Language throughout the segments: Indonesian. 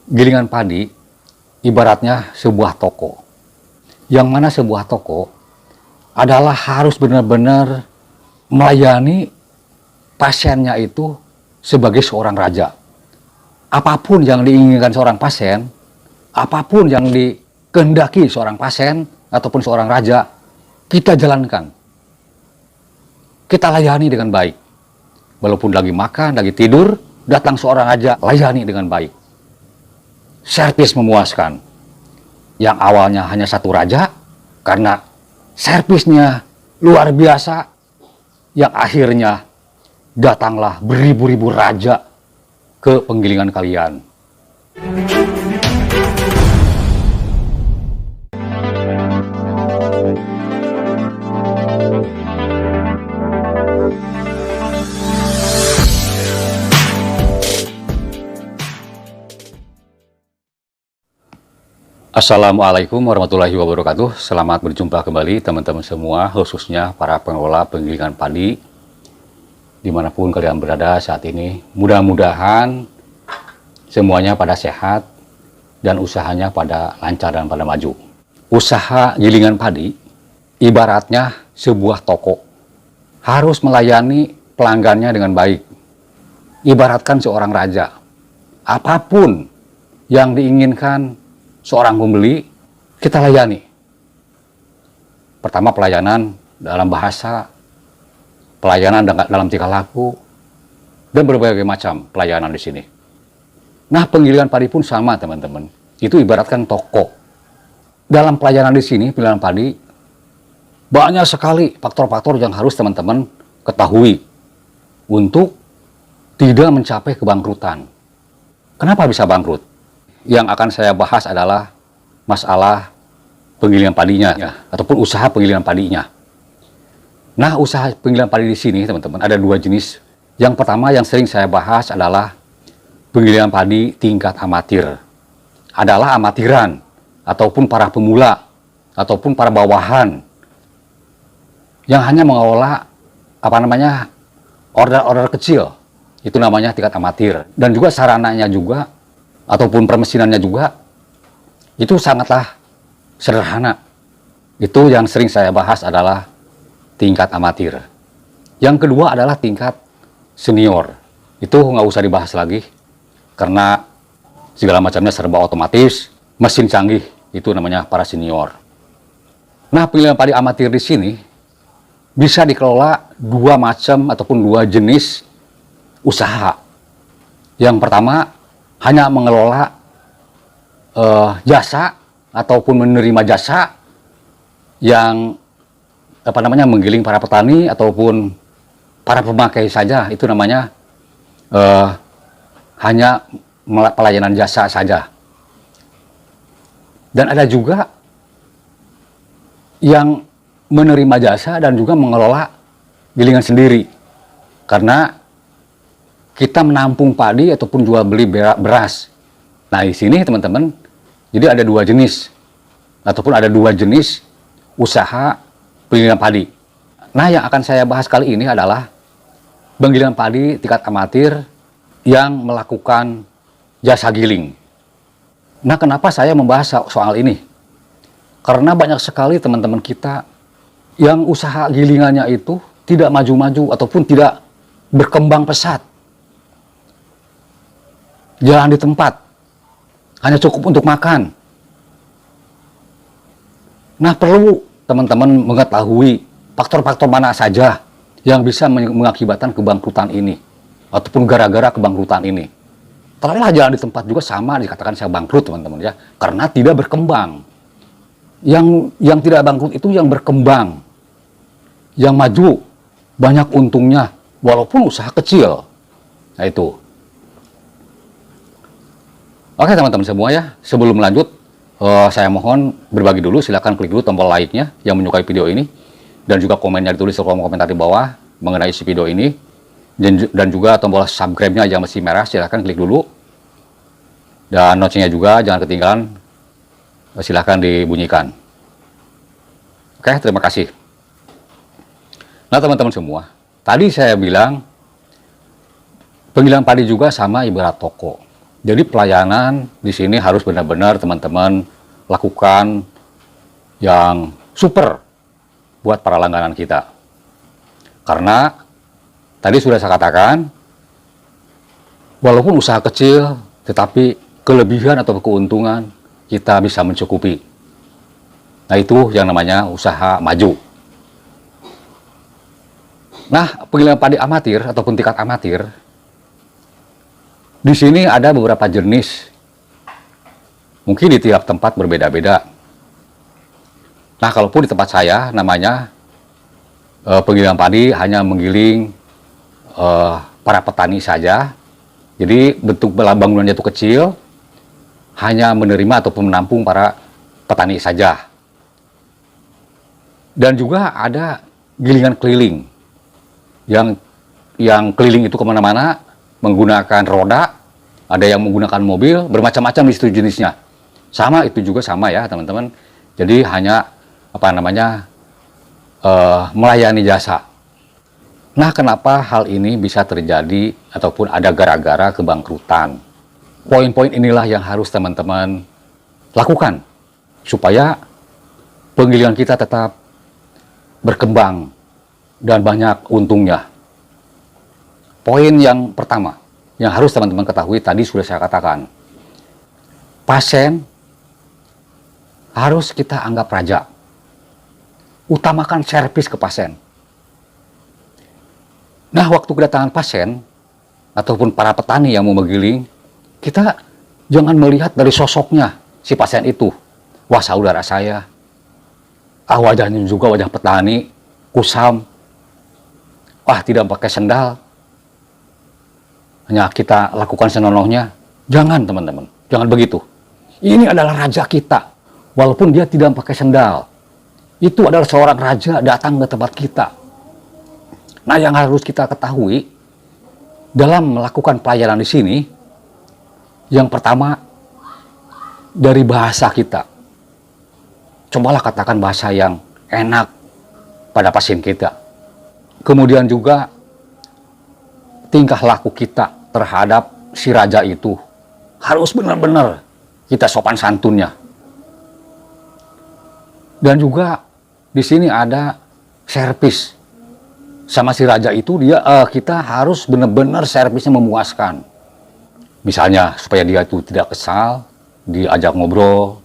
Gilingan padi ibaratnya sebuah toko. Yang mana sebuah toko adalah harus benar-benar melayani pasiennya itu sebagai seorang raja. Apapun yang diinginkan seorang pasien, apapun yang dikehendaki seorang pasien ataupun seorang raja, kita jalankan. Kita layani dengan baik. Walaupun lagi makan, lagi tidur, datang seorang raja, layani dengan baik. Servis memuaskan. Yang awalnya hanya satu raja, karena servisnya luar biasa, yang akhirnya datanglah beribu-ribu raja ke penggilingan kalian. Assalamualaikum warahmatullahi wabarakatuh. Selamat berjumpa kembali teman-teman semua, khususnya para pengelola penggilingan padi dimanapun kalian berada saat ini. Mudah-mudahan semuanya pada sehat dan usahanya pada lancar dan pada maju. Usaha gilingan padi ibaratnya sebuah toko, harus melayani pelanggannya dengan baik. Ibaratkan seorang raja, apapun yang diinginkan seorang pembeli, kita layani. Pertama, pelayanan dalam bahasa, pelayanan dalam tingkah laku, dan berbagai macam pelayanan di sini. Nah, penggilingan padi pun sama, teman-teman. Itu ibaratkan toko. Dalam pelayanan di sini, penggilingan padi, banyak sekali faktor-faktor yang harus teman-teman ketahui untuk tidak mencapai kebangkrutan. Kenapa bisa bangkrut? Yang akan saya bahas adalah masalah penggilingan padinya, ataupun usaha penggilingan padinya. Nah, usaha penggilingan padi di sini, teman-teman, ada dua jenis. Yang pertama yang sering saya bahas adalah penggilingan padi tingkat amatir. Adalah amatiran, ataupun para pemula, ataupun para bawahan yang hanya mengelola order-order kecil. Itu namanya tingkat amatir. Dan juga sarananya juga, ataupun permesinannya juga, itu sangatlah sederhana. Itu yang sering saya bahas adalah tingkat amatir. Yang kedua adalah tingkat senior. Itu nggak usah dibahas lagi, karena segala macamnya serba otomatis, mesin canggih, itu namanya para senior. Nah, penggilingan padi amatir di sini bisa dikelola dua macam ataupun dua jenis usaha. Yang pertama, hanya mengelola jasa ataupun menerima jasa yang menggiling para petani ataupun para pemakai saja. Itu namanya hanya pelayanan jasa saja. Dan ada juga yang menerima jasa dan juga mengelola gilingan sendiri, karena kita menampung padi ataupun jual beli beras. Nah, di sini teman-teman, jadi ada dua jenis ataupun ada dua jenis usaha penggilingan padi. Nah, yang akan saya bahas kali ini adalah penggilingan padi tingkat amatir yang melakukan jasa giling. Nah, kenapa saya membahas soal ini? Karena banyak sekali teman-teman kita yang usaha gilingannya itu tidak maju-maju ataupun tidak berkembang pesat. Jalan di tempat, hanya cukup untuk makan. Nah, perlu teman-teman mengetahui faktor-faktor mana saja yang bisa mengakibatkan kebangkrutan ini, ataupun gara-gara kebangkrutan ini. Terlalu jalan di tempat juga sama dikatakan saya bangkrut, teman-teman, ya, karena tidak berkembang. Yang tidak bangkrut itu yang berkembang, yang maju, banyak untungnya, walaupun usaha kecil. Nah, itu. Oke, teman-teman semua, ya, sebelum lanjut, saya mohon berbagi dulu. Silahkan klik dulu tombol like-nya yang menyukai video ini, dan juga komennya ditulis di kolom komentar di bawah mengenai isi video ini, dan juga tombol subscribe-nya yang masih merah, silahkan klik dulu, dan notifnya juga jangan ketinggalan, silahkan dibunyikan. Oke, terima kasih. Nah, teman-teman semua, tadi saya bilang penggilingan padi juga sama ibarat toko. Jadi pelayanan di sini harus benar-benar teman-teman lakukan yang super buat para langganan kita. Karena tadi sudah saya katakan, walaupun usaha kecil, tetapi kelebihan atau keuntungan kita bisa mencukupi. Nah, itu yang namanya usaha maju. Nah, penggilingan padi amatir ataupun tingkat amatir, di sini ada beberapa jenis. Mungkin di tiap tempat berbeda-beda. Nah, kalaupun di tempat saya namanya penggilingan padi hanya menggiling para petani saja. Jadi bentuk bangunannya itu kecil, hanya menerima ataupun menampung para petani saja. Dan juga ada gilingan keliling, yang keliling itu kemana-mana menggunakan roda, ada yang menggunakan mobil, bermacam-macam di situ jenisnya. Sama, itu juga sama ya teman-teman. Jadi hanya melayani jasa. Nah, kenapa hal ini bisa terjadi ataupun ada gara-gara kebangkrutan? Poin-poin inilah yang harus teman-teman lakukan supaya penggilingan kita tetap berkembang dan banyak untungnya. Poin yang pertama yang harus teman-teman ketahui tadi sudah saya katakan. Pasien harus kita anggap raja. Utamakan servis ke pasien. Nah, waktu kedatangan pasien ataupun para petani yang mau menggiling, kita jangan melihat dari sosoknya si pasien itu. Wah, saudara saya. Wajahnya juga wajah petani, kusam. Wah, tidak pakai sendal. Hanya kita lakukan senonohnya. Jangan, teman-teman. Jangan begitu. Ini adalah raja kita. Walaupun dia tidak pakai sendal. Itu adalah seorang raja datang ke tempat kita. Nah, yang harus kita ketahui dalam melakukan pelayanan di sini, yang pertama dari bahasa kita. Cobalah katakan bahasa yang enak pada pasien kita. Kemudian juga tingkah laku kita terhadap si raja itu harus benar-benar kita sopan santunnya. Dan juga di sini ada servis. Sama si raja itu kita harus benar-benar servisnya memuaskan. Misalnya supaya dia itu tidak kesal, diajak ngobrol,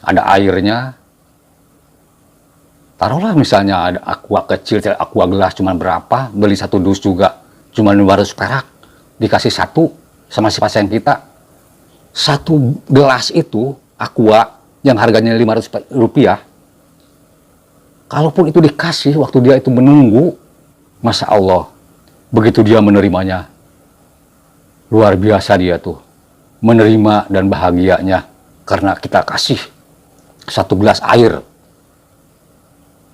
ada airnya. Taruhlah misalnya ada aqua kecil, aqua gelas cuma berapa, beli satu dus juga cuma 200 perak, dikasih satu sama si pasien kita. Satu gelas itu aqua yang harganya 500 rupiah, kalaupun itu dikasih waktu dia itu menunggu, Masya Allah, begitu dia menerimanya, luar biasa dia tuh, menerima dan bahagianya, karena kita kasih satu gelas air.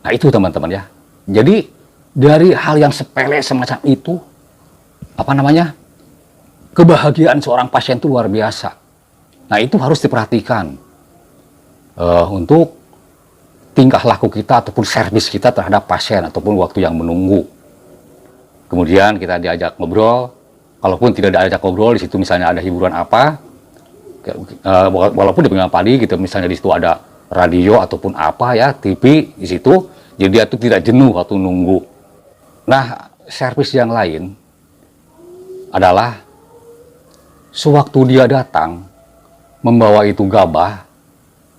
Nah, itu teman-teman ya. Jadi, dari hal yang sepele semacam itu, kebahagiaan seorang pasien itu luar biasa. Nah, itu harus diperhatikan untuk tingkah laku kita ataupun servis kita terhadap pasien ataupun waktu yang menunggu. Kemudian kita diajak ngobrol, kalaupun tidak diajak ngobrol, di situ misalnya ada hiburan apa, walaupun di penggilingan padi gitu, misalnya di situ ada radio ataupun apa ya, TV di situ, jadi dia tuh tidak jenuh waktu nunggu. Nah, servis yang lain adalah sewaktu dia datang membawa itu gabah,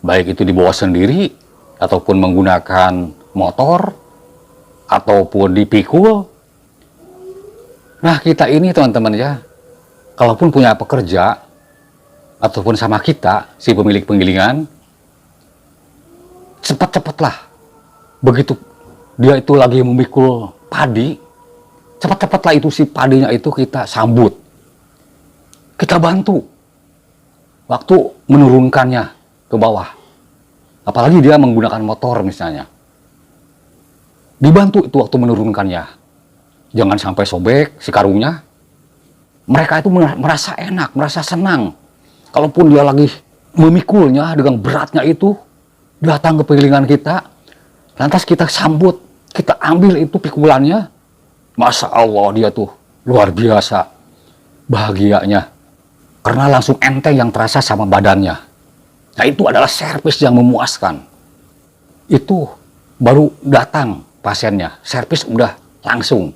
baik itu dibawa sendiri ataupun menggunakan motor ataupun dipikul. Nah, kita ini teman-teman ya, kalaupun punya pekerja ataupun sama kita, si pemilik penggilingan, cepat-cepatlah. Begitu dia itu lagi memikul padi, cepat-cepatlah itu si padinya itu kita sambut. Kita bantu waktu menurunkannya ke bawah. Apalagi dia menggunakan motor misalnya. Dibantu itu waktu menurunkannya. Jangan sampai sobek si karungnya. Mereka itu merasa enak, merasa senang. Kalaupun dia lagi memikulnya dengan beratnya itu, datang ke penggilingan kita, lantas kita sambut, kita ambil itu pikulannya. Masya Allah, dia tuh luar biasa bahagianya. karena langsung enteng yang terasa sama badannya. Nah, itu adalah servis yang memuaskan. Itu baru datang pasiennya, servis udah langsung.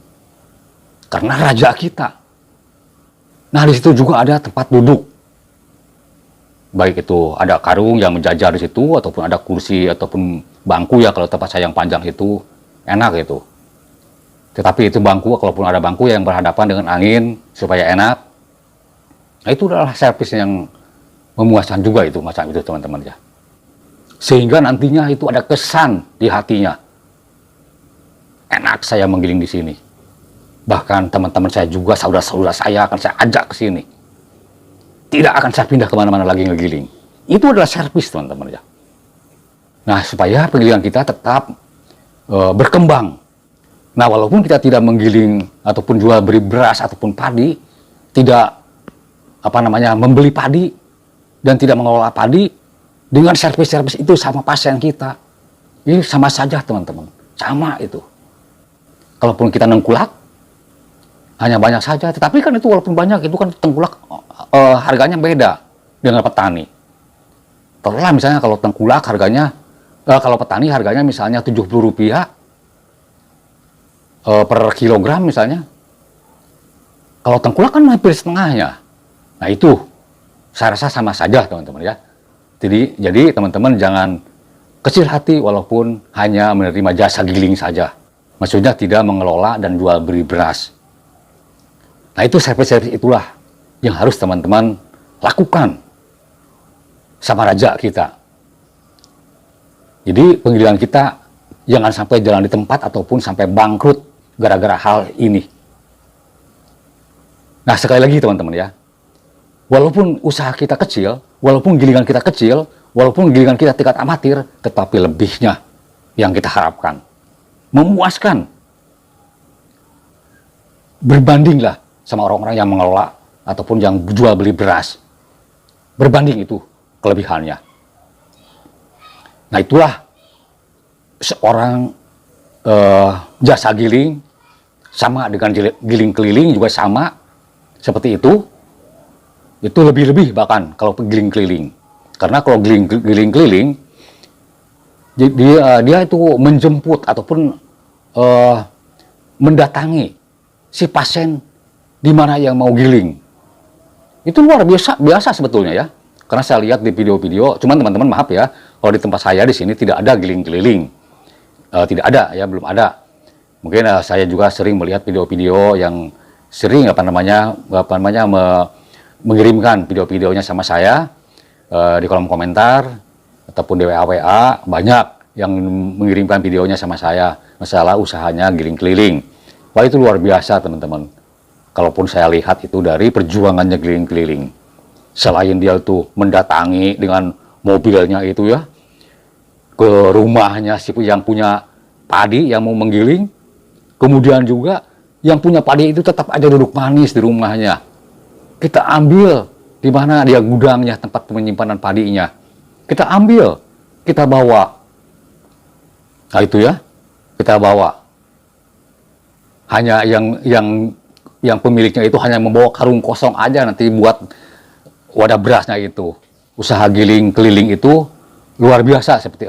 Karena raja kita. Nah, di situ juga ada tempat duduk. Baik itu ada karung yang menjajar di situ, ataupun ada kursi, ataupun bangku ya, kalau tempat saya yang panjang itu enak itu. Tetapi itu bangku, kalaupun ada bangku yang berhadapan dengan angin, supaya enak. Nah, itu adalah servis yang memuaskan juga itu, macam itu teman-teman ya. Sehingga nantinya itu ada kesan di hatinya. Enak saya menggiling di sini. Bahkan teman-teman saya juga, saudara-saudara saya akan saya ajak ke sini. Tidak akan saya pindah kemana-mana lagi ngegiling. Itu adalah servis teman-teman ya. Nah, supaya penggilingan kita tetap berkembang. Nah, walaupun kita tidak menggiling ataupun jual beli beras ataupun padi, tidak membeli padi dan tidak mengelola padi, dengan servis-servis itu sama pasien kita, ini sama saja teman-teman, sama itu. Kalaupun kita nengkulak, hanya banyak saja, tetapi kan itu walaupun banyak, itu kan tengkulak harganya beda dengan petani. Taruhlah misalnya kalau tengkulak harganya, kalau petani harganya misalnya Rp70 per kilogram misalnya. Kalau tengkulak kan hampir setengahnya. Nah, itu saya rasa sama saja teman-teman ya. Jadi teman-teman jangan kecil hati walaupun hanya menerima jasa giling saja. Maksudnya tidak mengelola dan jual beli beras. Nah, itu servis-servis itulah yang harus teman-teman lakukan sama raja kita. Jadi penggilingan kita jangan sampai jalan di tempat ataupun sampai bangkrut gara-gara hal ini. Nah, sekali lagi teman-teman ya, walaupun usaha kita kecil, walaupun gilingan kita kecil, walaupun gilingan kita tingkat amatir, tetapi lebihnya yang kita harapkan memuaskan. Berbandinglah sama orang-orang yang mengelola ataupun yang jual beli beras. Berbanding itu kelebihannya. Nah, itulah seorang jasa giling, sama dengan giling keliling juga sama seperti itu. Itu lebih-lebih bahkan kalau giling keliling. Karena kalau giling keliling, dia itu menjemput ataupun mendatangi si pasien di mana yang mau giling. Itu luar biasa sebetulnya ya. Karena saya lihat di video-video, cuman teman-teman maaf ya, kalau di tempat saya di sini tidak ada giling keliling. Tidak ada ya, belum ada. Mungkin saya juga sering melihat video-video yang sering mengirimkan video-videonya sama saya di kolom komentar ataupun di WA banyak yang mengirimkan videonya sama saya masalah usahanya giling keliling. Wah, itu luar biasa teman-teman. Kalaupun saya lihat itu dari perjuangannya giling keliling. Selain dia itu mendatangi dengan mobilnya itu ya ke rumahnya si yang punya padi yang mau menggiling, kemudian juga yang punya padi itu tetap aja duduk manis di rumahnya. Kita ambil di mana dia gudangnya, tempat penyimpanan padinya. Kita ambil, kita bawa. Nah, itu ya, kita bawa. Hanya yang pemiliknya itu hanya membawa karung kosong aja nanti buat wadah berasnya itu. Usaha giling keliling itu luar biasa seperti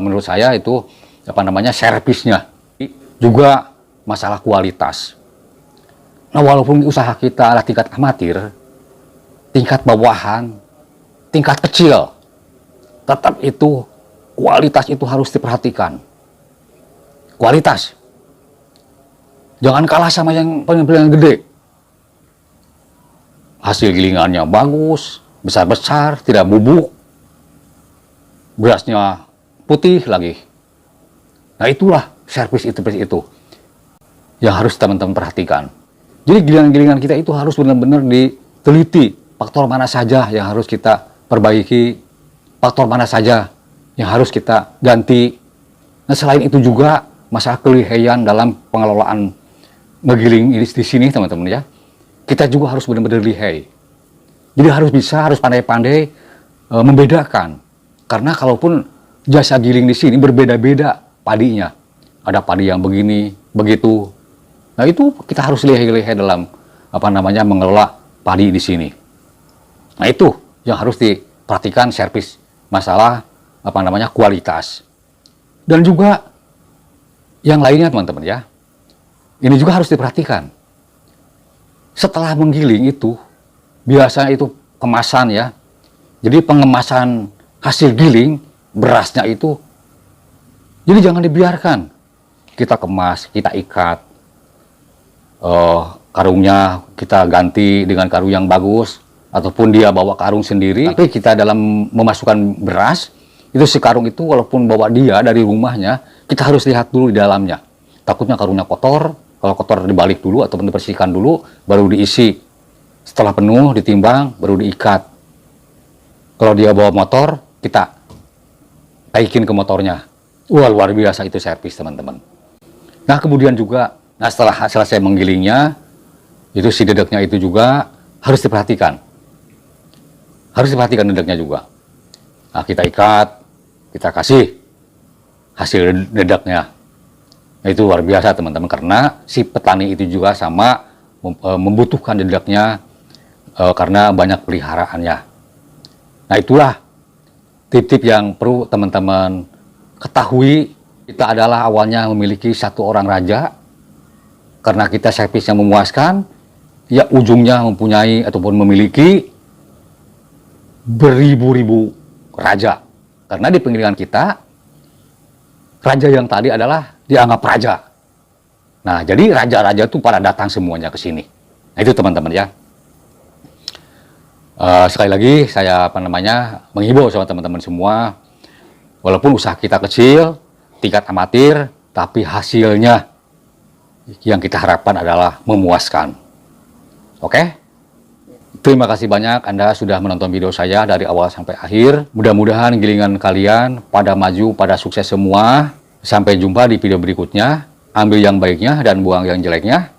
menurut saya itu servisnya. Juga masalah kualitas. Nah, walaupun usaha kita adalah tingkat amatir, tingkat bawahan, tingkat kecil, tetap itu kualitas itu harus diperhatikan. Kualitas. Jangan kalah sama yang paling gede. Hasil gilingannya bagus, besar-besar, tidak bubuk. Berasnya putih lagi. Nah, itulah servis itu yang harus teman-teman perhatikan. Jadi gilingan-gilingan kita itu harus benar-benar diteliti. Faktor mana saja yang harus kita perbaiki, faktor mana saja yang harus kita ganti. Nah, selain itu juga masalah kelihayan dalam pengelolaan ngegiling ini di sini teman-teman ya. Kita juga harus benar-benar lihai. Jadi harus pandai-pandai membedakan. Karena kalaupun jasa giling di sini berbeda-beda padinya. Ada padi yang begini, begitu. Nah, itu kita harus lihai-lihai dalam mengelola padi di sini. Nah itu yang harus diperhatikan servis masalah kualitas. Dan juga yang lainnya teman-teman ya, ini juga harus diperhatikan. Setelah menggiling itu, biasanya itu kemasan ya. Jadi pengemasan hasil giling berasnya itu, jadi jangan dibiarkan. Kita kemas, kita ikat, karungnya kita ganti dengan karung yang bagus, ataupun dia bawa karung sendiri. Tapi kita dalam memasukkan beras, itu si karung itu walaupun bawa dia dari rumahnya, kita harus lihat dulu di dalamnya. Takutnya karungnya kotor. Kalau kotor dibalik dulu ataupun dibersihkan dulu, baru diisi. Setelah penuh ditimbang, baru diikat. Kalau dia bawa motor, kita taikin ke motornya. Wah, luar biasa itu servis teman-teman. Nah kemudian juga, setelah selesai menggilingnya, itu si dedeknya itu juga harus diperhatikan. Harus diperhatikan dedeknya juga. Nah kita ikat, kita kasih hasil dedeknya. Nah, itu luar biasa teman-teman, karena si petani itu juga sama membutuhkan dedeknya karena banyak peliharaannya. Nah itulah tip-tip yang perlu teman-teman ketahui. Kita adalah awalnya memiliki satu orang raja, karena kita servis yang memuaskan, ya ujungnya mempunyai ataupun memiliki beribu-ribu raja. Karena di penggilingan kita, raja yang tadi adalah dianggap raja. Nah, jadi raja-raja itu pada datang semuanya ke sini. Nah, itu teman-teman ya. Sekali lagi saya menghimbau sama teman-teman semua, walaupun usaha kita kecil, tingkat amatir, tapi hasilnya yang kita harapkan adalah memuaskan. Oke? Terima kasih banyak Anda sudah menonton video saya dari awal sampai akhir. Mudah-mudahan gilingan kalian pada maju, pada sukses semua. Sampai jumpa di video berikutnya. Ambil yang baiknya dan buang yang jeleknya.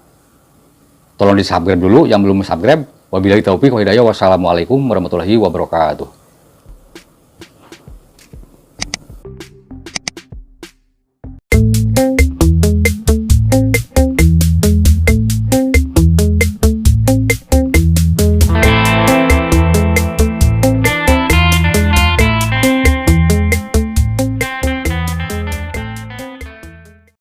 Tolong di subscribe dulu yang belum subscribe. Wabillahi taufiq wa hidayah. Wassalamualaikum warahmatullahi wabarakatuh.